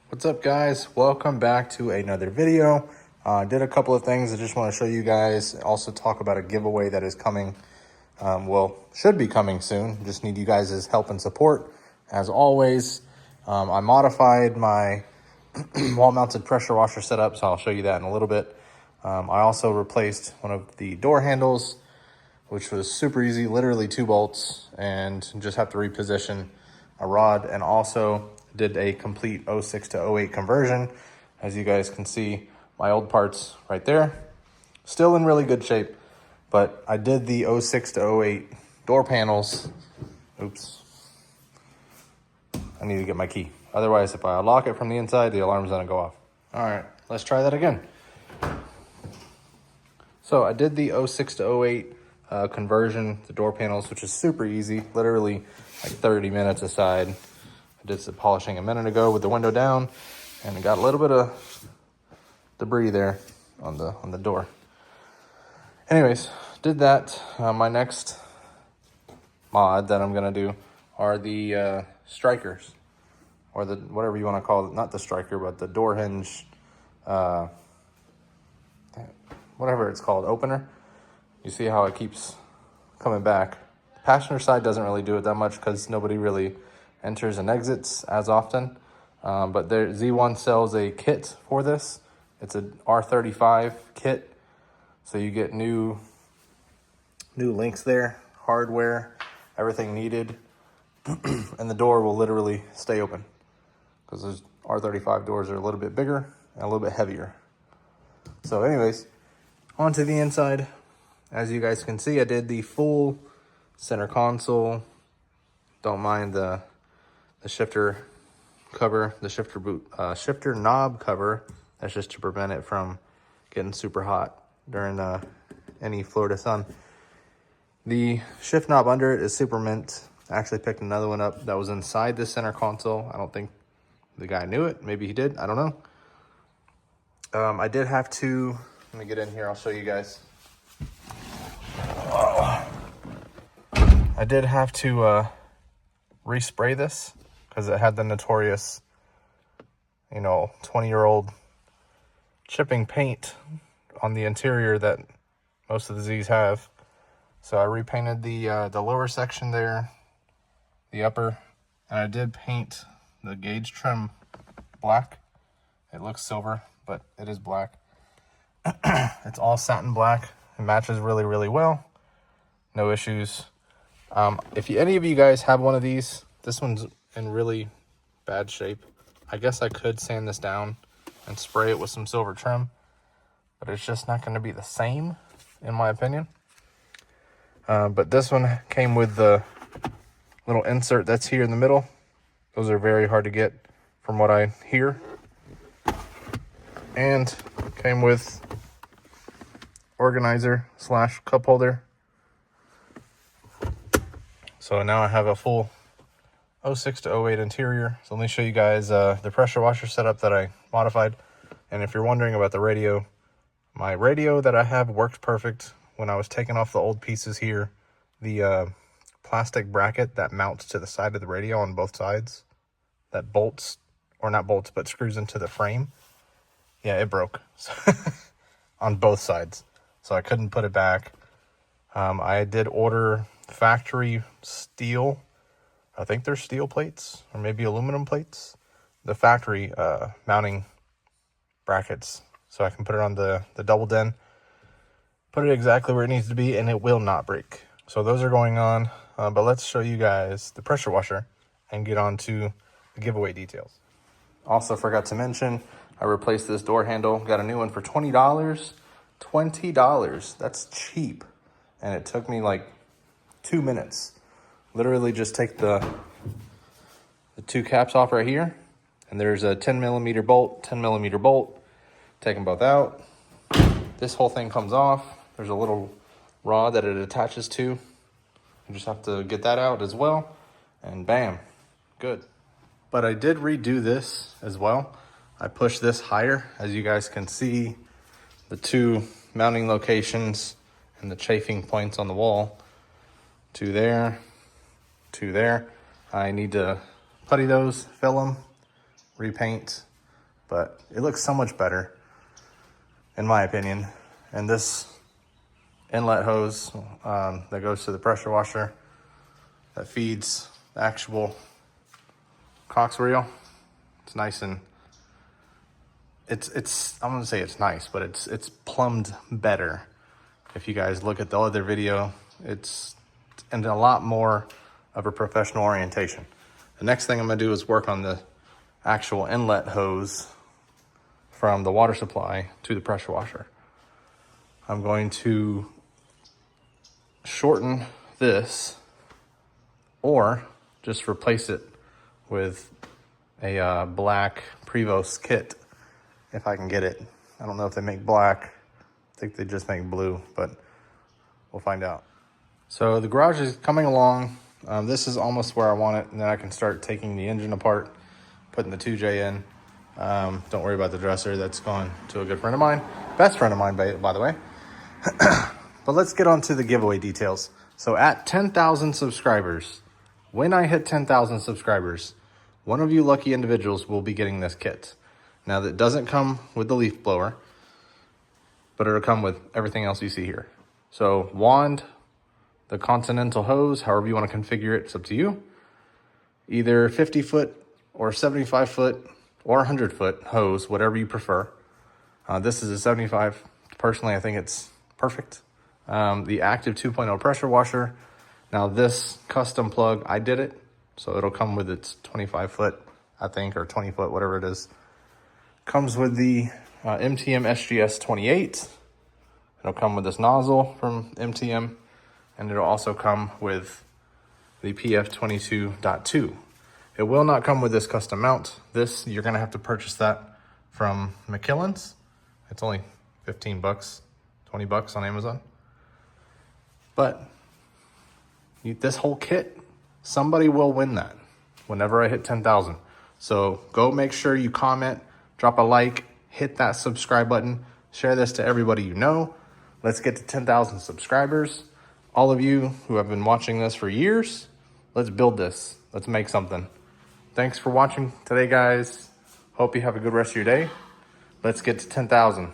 What's up, guys? Welcome back to another video. I did a couple of things I just want to show you guys. Also talk about a giveaway that is coming. Should be coming soon. Just need you guys' help and support. As always, I modified my wall-mounted pressure washer setup, so I'll show you that in a little bit. I also replaced one of the door handles, which was super easy, literally 2 bolts, and just have to reposition a rod, and also did a complete 06 to 08 conversion. As you guys can see, my old parts right there, still in really good shape, but I did the 06 to 08 door panels. Oops, I need to get my key. Otherwise, if I lock it from the inside, the alarm's gonna go off. All right, let's try that again. So I did the 06 to 08 conversion, the door panels, which is super easy, literally like 30 minutes aside. I did some polishing a minute ago with the window down, and it got a little bit of debris there on the door. Anyways, did that. My next mod that I'm gonna do are the strikers, or the whatever you want to call it, not the striker, but the door hinge, whatever it's called, opener. You see how it keeps coming back. The passenger side doesn't really do it that much because nobody really enters and exits as often. But Z1 sells a kit for this. It's an R35 kit. So you get new links there, hardware, everything needed. And the door will literally stay open because those R35 doors are a little bit bigger and a little bit heavier. So anyways, onto the inside. As you guys can see, I did the full center console. Don't mind the shifter cover, the shifter knob cover. That's just to prevent it from getting super hot during any Florida sun. The shift knob under it is super mint. I actually picked another one up that was inside the center console. I don't think the guy knew it. Maybe he did. I don't know. I did have to, let me get in here. I'll show you guys. I did have to respray this because it had the notorious, 20-year-old chipping paint on the interior that most of the Z's have. So I repainted the lower section there, the upper, and I did paint the gauge trim black. It looks silver, but it is black. It's all satin black. It matches really, really well. No issues. If any of you guys have one of these, this one's in really bad shape. I guess I could sand this down and spray it with some silver trim, but it's just not going to be the same, in my opinion. But this one came with the little insert that's here in the middle. Those are very hard to get from what I hear. And came with organizer / cup holder. So now I have a full 06 to 08 interior. So let me show you guys the pressure washer setup that I modified. And if you're wondering about the radio, my radio that I have worked perfect. When I was taking off the old pieces here, the plastic bracket that mounts to the side of the radio on both sides, that bolts, or not bolts, but screws into the frame. Yeah, it broke on both sides. So I couldn't put it back. I did order factory steel. I think they're steel plates or maybe aluminum plates. The factory mounting brackets. So I can put it on the double den. Put it exactly where it needs to be and it will not break. So those are going on. But let's show you guys the pressure washer and get on to the giveaway details. Also forgot to mention, I replaced this door handle. Got a new one for $20. $20. That's cheap. And it took me like 2 minutes. Literally just take the 2 caps off right here. And there's a 10mm bolt, 10mm bolt. Take them both out. This whole thing comes off. There's a little rod that it attaches to. You just have to get that out as well. And bam, good. But I did redo this as well. I pushed this higher. As you guys can see, the 2 mounting locations and the chafing points on the wall. 2 there, 2 there. I need to putty those, fill them, repaint, but it looks so much better, in my opinion. And this inlet hose that goes to the pressure washer that feeds the actual Cox reel, it's nice and it's I'm gonna say it's nice, but it's plumbed better. If you guys look at the other video, it's in a lot more of a professional orientation. The next thing I'm gonna do is work on the actual inlet hose from the water supply to the pressure washer. I'm going to shorten this or just replace it with a black Prevost kit if I can get it. I don't know if they make black. I think they just make blue, but we'll find out. So the garage is coming along. This is almost where I want it, and then I can start taking the engine apart, putting the 2J in. Don't worry about the dresser. That's gone to a good friend of mine. Best friend of mine, by the way. But let's get on to the giveaway details. So at 10,000 subscribers, when I hit 10,000 subscribers, one of you lucky individuals will be getting this kit. Now, that doesn't come with the leaf blower, but it'll come with everything else you see here. So wand, the Continental hose, however you want to configure it, it's up to you. Either 50 foot or 75 foot or 100 foot hose, whatever you prefer. This is a 75. Personally, I think it's perfect. The Active 2.0 pressure washer. Now this custom plug, I did it. So it'll come with its 25 foot, I think, or 20 foot, whatever it is. Comes with the MTM SGS 28. It'll come with this nozzle from MTM, and it'll also come with the PF 22.2. It will not come with this custom mount. This, you're gonna have to purchase that from McKillen's. It's only 15 bucks, 20 bucks on Amazon. But this whole kit, somebody will win that whenever I hit 10,000. So go make sure you comment, drop a like, hit that subscribe button, share this to everybody you know. Let's get to 10,000 subscribers. All of you who have been watching this for years, let's build this. Let's make something. Thanks for watching today, guys. Hope you have a good rest of your day. Let's get to 10,000.